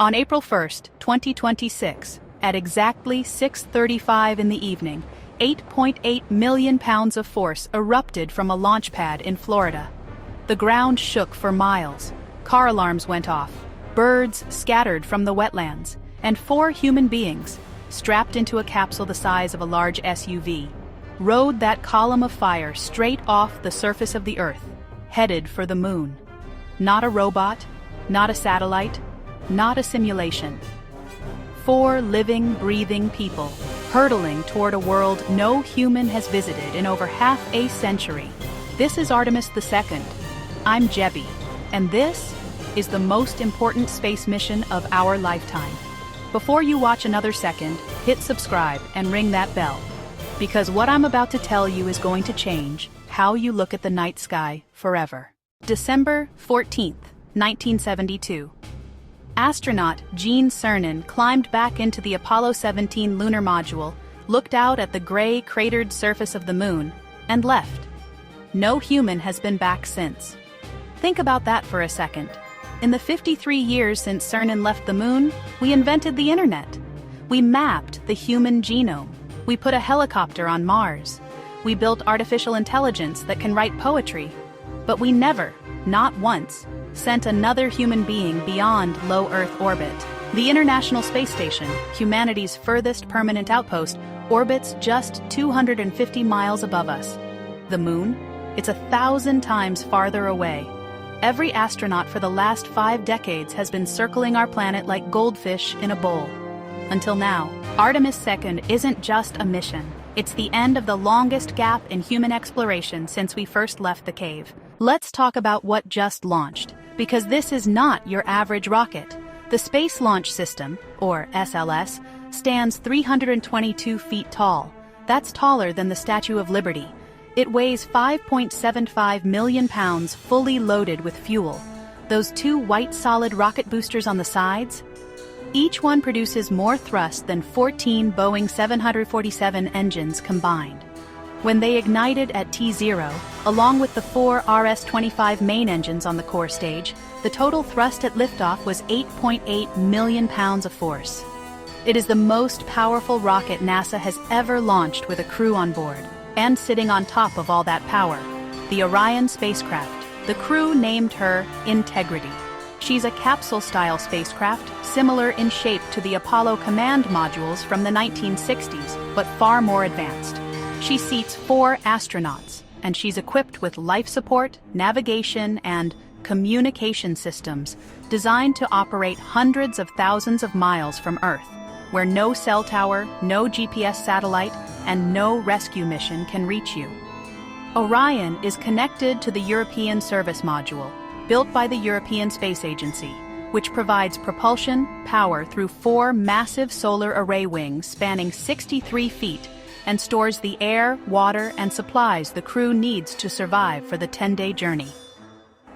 On April 1, 2026, at exactly 6:35 in the evening, 8.8 million pounds of force erupted from a launch pad in Florida. The ground shook for miles, car alarms went off, birds scattered from the wetlands, and 4 human beings, strapped into a capsule the size of a large SUV, rode that column of fire straight off the surface of the Earth, headed for the moon. Not a robot, not a satellite, not a simulation. 4 living, breathing people, hurtling toward a world no human has visited in over half a century. This is Artemis II. I'm Jebby, and this is the most important space mission of our lifetime. Before you watch another second, hit subscribe and ring that bell, because what I'm about to tell you is going to change how you look at the night sky forever. December 14th, 1972. Astronaut Gene Cernan climbed back into the Apollo 17 lunar module, looked out at the gray, cratered surface of the moon, and left. No human has been back since. Think about that for a second. In the 53 years since Cernan left the moon, we invented the internet. We mapped the human genome. We put a helicopter on Mars. We built artificial intelligence that can write poetry. But we never, not once, sent another human being beyond low Earth orbit. The International Space Station, humanity's furthest permanent outpost, orbits just 250 miles above us. The moon? It's 1,000 times farther away. Every astronaut for the last 5 decades has been circling our planet like goldfish in a bowl. Until now, Artemis II isn't just a mission. It's the end of the longest gap in human exploration since we first left the cave. Let's talk about what just launched, because this is not your average rocket. The Space Launch System, or SLS, stands 322 feet tall. That's taller than the Statue of Liberty. It weighs 5.75 million pounds fully loaded with fuel. Those 2 white solid rocket boosters on the sides? Each one produces more thrust than 14 Boeing 747 engines combined. When they ignited at T0, along with the 4 RS-25 main engines on the core stage, the total thrust at liftoff was 8.8 million pounds of force. It is the most powerful rocket NASA has ever launched with a crew on board. And sitting on top of all that power, the Orion spacecraft. The crew named her Integrity. She's a capsule-style spacecraft, similar in shape to the Apollo command modules from the 1960s, but far more advanced. She seats 4 astronauts, and she's equipped with life support, navigation, and communication systems designed to operate hundreds of thousands of miles from Earth, where no cell tower, no GPS satellite, and no rescue mission can reach you. Orion is connected to the European Service Module, built by the European Space Agency, which provides propulsion power through 4 massive solar array wings spanning 63 feet and stores the air, water, and supplies the crew needs to survive for the 10-day journey.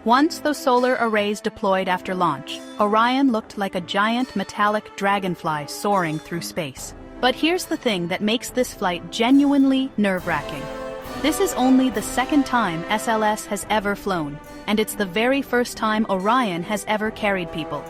Once those solar arrays deployed after launch, Orion looked like a giant metallic dragonfly soaring through space. But here's the thing that makes this flight genuinely nerve-wracking. This is only the 2nd time SLS has ever flown, and it's the very first time Orion has ever carried people.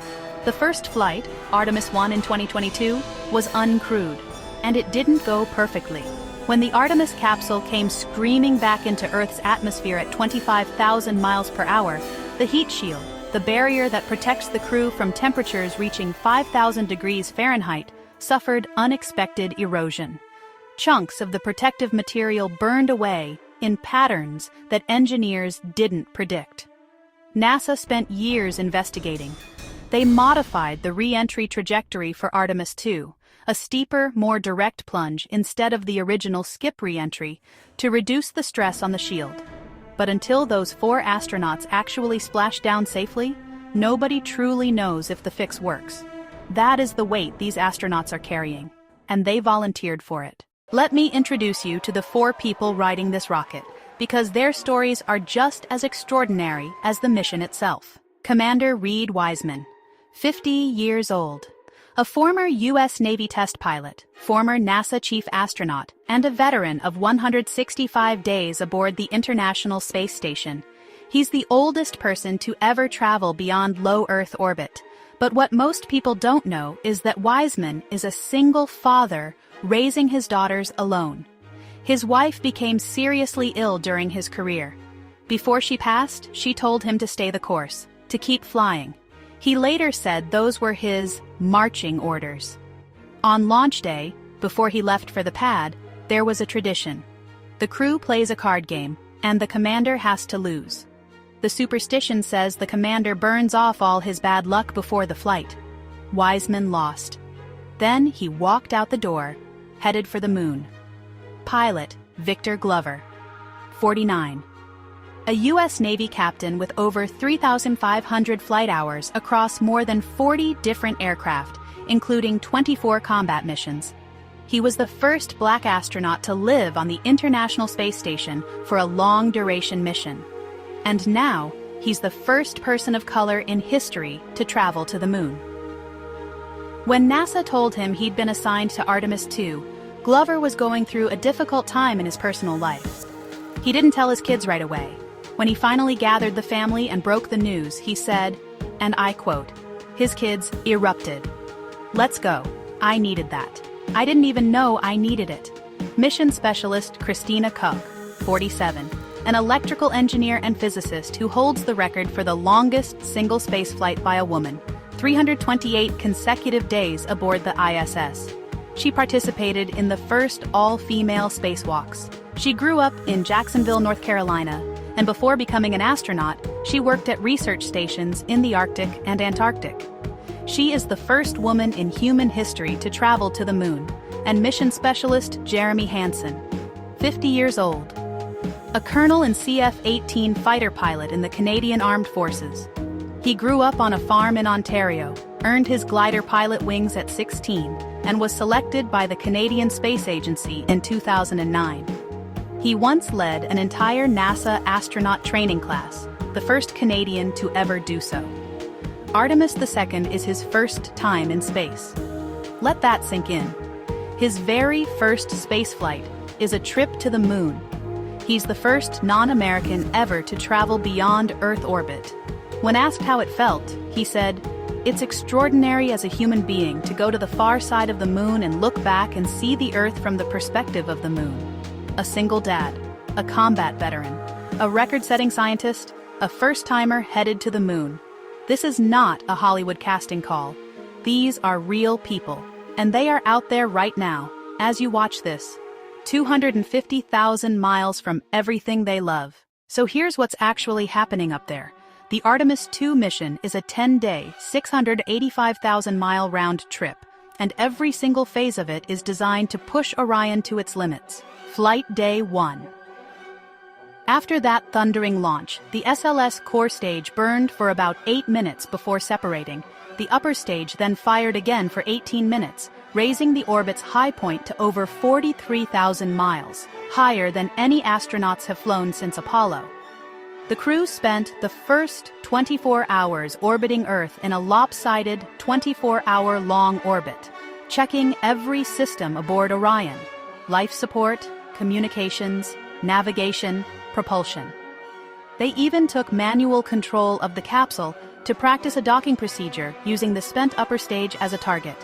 The first flight, Artemis I in 2022, was uncrewed, and it didn't go perfectly. When the Artemis capsule came screaming back into Earth's atmosphere at 25,000 miles per hour, the heat shield, the barrier that protects the crew from temperatures reaching 5,000 degrees Fahrenheit, suffered unexpected erosion. Chunks of the protective material burned away in patterns that engineers didn't predict. NASA spent years investigating. They modified the re-entry trajectory for Artemis II, a steeper, more direct plunge instead of the original skip re-entry, to reduce the stress on the shield. But until those 4 astronauts actually splash down safely, nobody truly knows if the fix works. That is the weight these astronauts are carrying, and they volunteered for it. Let me introduce you to the 4 people riding this rocket, because their stories are just as extraordinary as the mission itself. Commander Reed Wiseman, 50 years old. A former U.S. Navy test pilot, former NASA chief astronaut, and a veteran of 165 days aboard the International Space Station. He's the oldest person to ever travel beyond low Earth orbit, But what most people don't know is that Wiseman is a single father raising his daughters alone. His wife became seriously ill during his career. Before she passed, she told him to stay the course, to keep flying. He later said those were his marching orders. On launch day, before he left for the pad, there was a tradition. The crew plays a card game, and the commander has to lose. The superstition says the commander burns off all his bad luck before the flight. Wiseman lost. Then he walked out the door, headed for the moon. Pilot, Victor Glover, 49. A U.S. Navy captain with over 3,500 flight hours across more than 40 different aircraft, including 24 combat missions. He was the first black astronaut to live on the International Space Station for a long-duration mission. And now, he's the first person of color in history to travel to the moon. When NASA told him he'd been assigned to Artemis II, Glover was going through a difficult time in his personal life. He didn't tell his kids right away. When he finally gathered the family and broke the news, he said, and I quote, his kids erupted. "Let's go. I needed that. I didn't even know I needed it." Mission specialist Christina Koch, 47, an electrical engineer and physicist who holds the record for the longest single spaceflight by a woman, 328 consecutive days aboard the ISS. She participated in the first all-female spacewalks. She grew up in Jacksonville, North Carolina, and before becoming an astronaut, she worked at research stations in the Arctic and Antarctic. She is the first woman in human history to travel to the moon, and mission specialist Jeremy Hansen, 50 years old. A colonel and CF-18 fighter pilot in the Canadian Armed Forces. He grew up on a farm in Ontario, earned his glider pilot wings at 16, and was selected by the Canadian Space Agency in 2009. He once led an entire NASA astronaut training class, the first Canadian to ever do so. Artemis II is his first time in space. Let that sink in. His very first spaceflight is a trip to the moon. He's the first non-American ever to travel beyond Earth orbit. When asked how it felt, he said, "It's extraordinary as a human being to go to the far side of the moon and look back and see the Earth from the perspective of the moon." A single dad, a combat veteran, a record-setting scientist, a first-timer headed to the moon. This is not a Hollywood casting call. These are real people, and they are out there right now, as you watch this. 250,000 miles from everything they love. So here's what's actually happening up there. The Artemis II mission is a 10-day, 685,000-mile round trip, and every single phase of it is designed to push Orion to its limits. Flight Day 1. After that thundering launch, the SLS core stage burned for about 8 minutes before separating. The upper stage then fired again for 18 minutes, raising the orbit's high point to over 43,000 miles, higher than any astronauts have flown since Apollo. The crew spent the first 24 hours orbiting Earth in a lopsided 24-hour-long orbit, checking every system aboard Orion: life support, communications, navigation, propulsion. They even took manual control of the capsule to practice a docking procedure using the spent upper stage as a target.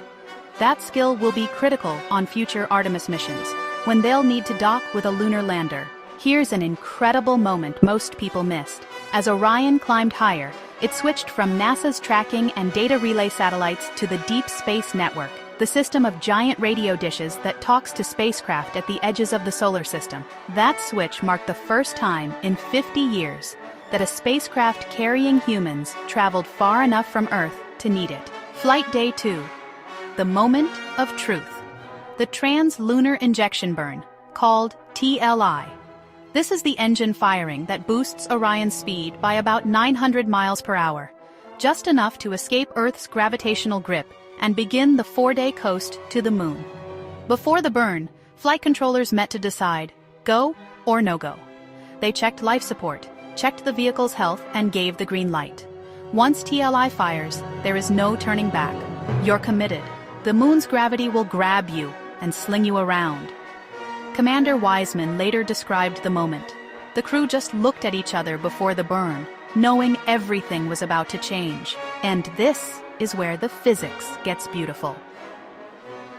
That skill will be critical on future Artemis missions, when they'll need to dock with a lunar lander. Here's an incredible moment most people missed. As Orion climbed higher, it switched from NASA's tracking and data relay satellites to the Deep Space Network, the system of giant radio dishes that talks to spacecraft at the edges of the solar system. That switch marked the first time in 50 years that a spacecraft carrying humans traveled far enough from Earth to need it. Flight Day 2. The moment of truth. The trans-lunar injection burn, called TLI. This is the engine firing that boosts Orion's speed by about 900 miles per hour, just enough to escape Earth's gravitational grip and begin the 4-day coast to the moon. Before the burn, flight controllers met to decide, go or no go. They checked life support, checked the vehicle's health, and gave the green light. Once TLI fires, there is no turning back. You're committed. The moon's gravity will grab you and sling you around. Commander Wiseman later described the moment. The crew just looked at each other before the burn, knowing everything was about to change. And this is where the physics gets beautiful.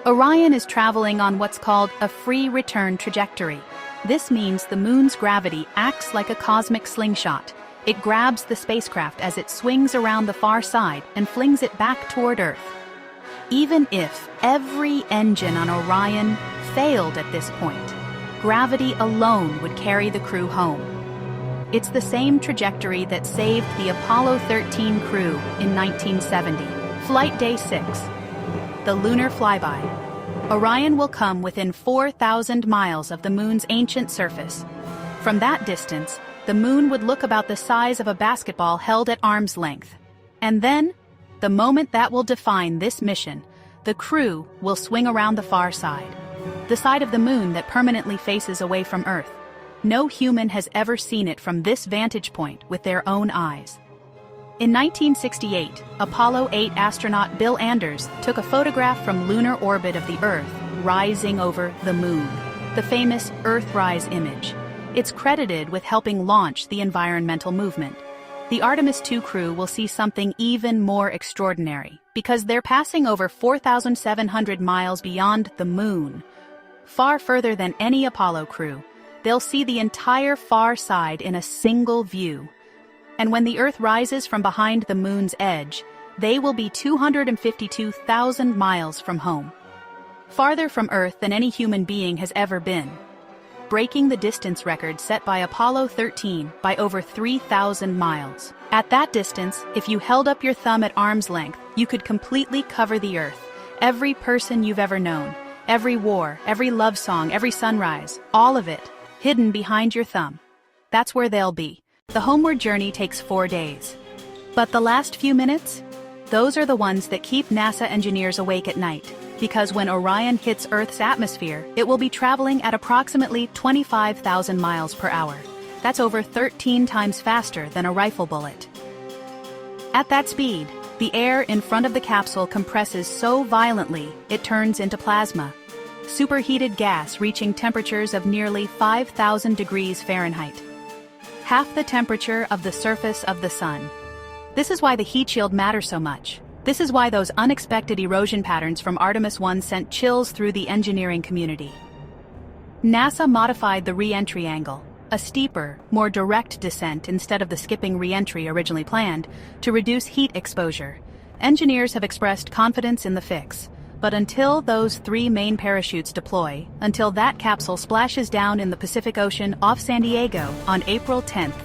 Orion is traveling on what's called a free return trajectory. This means the moon's gravity acts like a cosmic slingshot. It grabs the spacecraft as it swings around the far side and flings it back toward Earth. Even if every engine on Orion failed at this point, gravity alone would carry the crew home. It's the same trajectory that saved the Apollo 13 crew in 1970, Flight Day 6. The lunar flyby. Orion will come within 4,000 miles of the moon's ancient surface. From that distance, the moon would look about the size of a basketball held at arm's length. And then, the moment that will define this mission, the crew will swing around the far side. The side of the moon that permanently faces away from Earth. No human has ever seen it from this vantage point with their own eyes. In 1968, Apollo 8 astronaut Bill Anders took a photograph from lunar orbit of the Earth rising over the moon, the famous Earthrise image. It's credited with helping launch the environmental movement. The Artemis II crew will see something even more extraordinary, because they're passing over 4,700 miles beyond the moon. Far further than any Apollo crew, they'll see the entire far side in a single view. And when the Earth rises from behind the moon's edge, they will be 252,000 miles from home. Farther from Earth than any human being has ever been, breaking the distance record set by Apollo 13 by over 3,000 miles. At that distance, if you held up your thumb at arm's length, you could completely cover the Earth. Every person you've ever known, every war, every love song, every sunrise, all of it, hidden behind your thumb. That's where they'll be. The homeward journey takes 4 days. But the last few minutes? Those are the ones that keep NASA engineers awake at night. Because when Orion hits Earth's atmosphere, it will be traveling at approximately 25,000 miles per hour. That's over 13 times faster than a rifle bullet. At that speed, the air in front of the capsule compresses so violently it turns into plasma. Superheated gas reaching temperatures of nearly 5,000 degrees Fahrenheit. Half the temperature of the surface of the sun. This is why the heat shield matters so much. This is why those unexpected erosion patterns from Artemis I sent chills through the engineering community. NASA modified the re-entry angle, a steeper, more direct descent instead of the skipping re-entry originally planned, to reduce heat exposure. Engineers have expressed confidence in the fix. But until those 3 main parachutes deploy, until that capsule splashes down in the Pacific Ocean off San Diego on April 10th,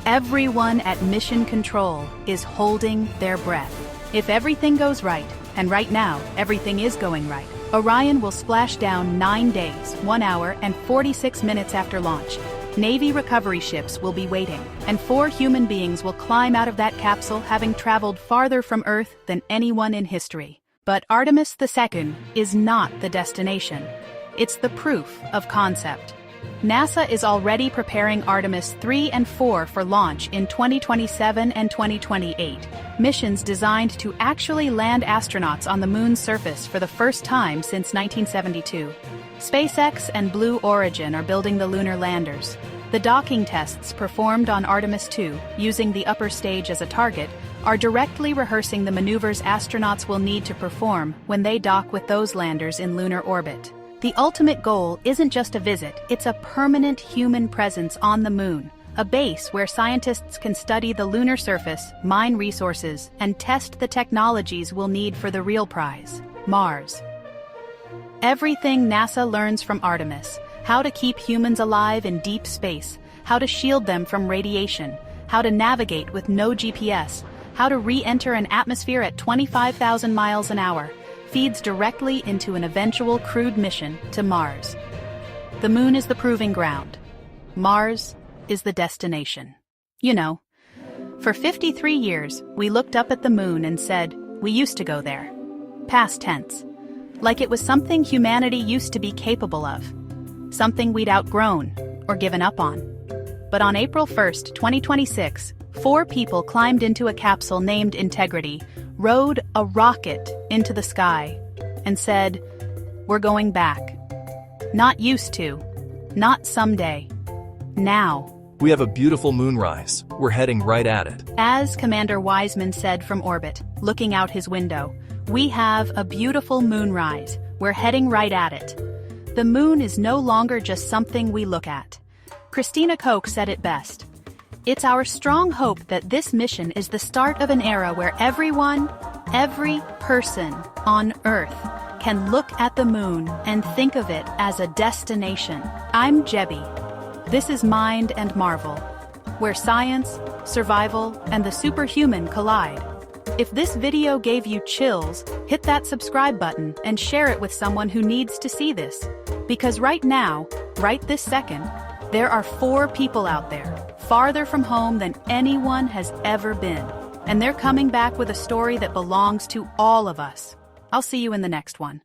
everyone at Mission Control is holding their breath. If everything goes right, and right now everything is going right, Orion will splash down 9 days, 1 hour, and 46 minutes after launch. Navy recovery ships will be waiting, and 4 human beings will climb out of that capsule having traveled farther from Earth than anyone in history. But Artemis II is not the destination. It's the proof of concept. NASA is already preparing Artemis 3 and 4 for launch in 2027 and 2028, missions designed to actually land astronauts on the moon's surface for the first time since 1972. SpaceX and Blue Origin are building the lunar landers. The docking tests performed on Artemis II, using the upper stage as a target, are directly rehearsing the maneuvers astronauts will need to perform when they dock with those landers in lunar orbit. The ultimate goal isn't just a visit, it's a permanent human presence on the moon, a base where scientists can study the lunar surface, mine resources, and test the technologies we'll need for the real prize, Mars. Everything NASA learns from Artemis, how to keep humans alive in deep space, how to shield them from radiation, how to navigate with no GPS, how to re-enter an atmosphere at 25,000 miles an hour, feeds directly into an eventual crewed mission to Mars. The moon is the proving ground. Mars is the destination. You know, for 53 years, we looked up at the moon and said, we used to go there. Past tense. Like it was something humanity used to be capable of. Something we'd outgrown or given up on. But on April 1st, 2026, 4 people climbed into a capsule named Integrity, rode a rocket into the sky, and said, we're going back. Not used to, not someday, now. We have a beautiful moonrise. We're heading right at it. As Commander Wiseman said from orbit, looking out his window, we have a beautiful moonrise. We're heading right at it. The moon is no longer just something we look at. Christina Koch said it best. It's our strong hope that this mission is the start of an era where everyone, every person on Earth can look at the moon and think of it as a destination. I'm Jebby. This is Mind and Marvel, where science, survival, and the superhuman collide. If this video gave you chills, hit that subscribe button and share it with someone who needs to see this. Because right now, right this second, there are 4 people out there, farther from home than anyone has ever been. And they're coming back with a story that belongs to all of us. I'll see you in the next one.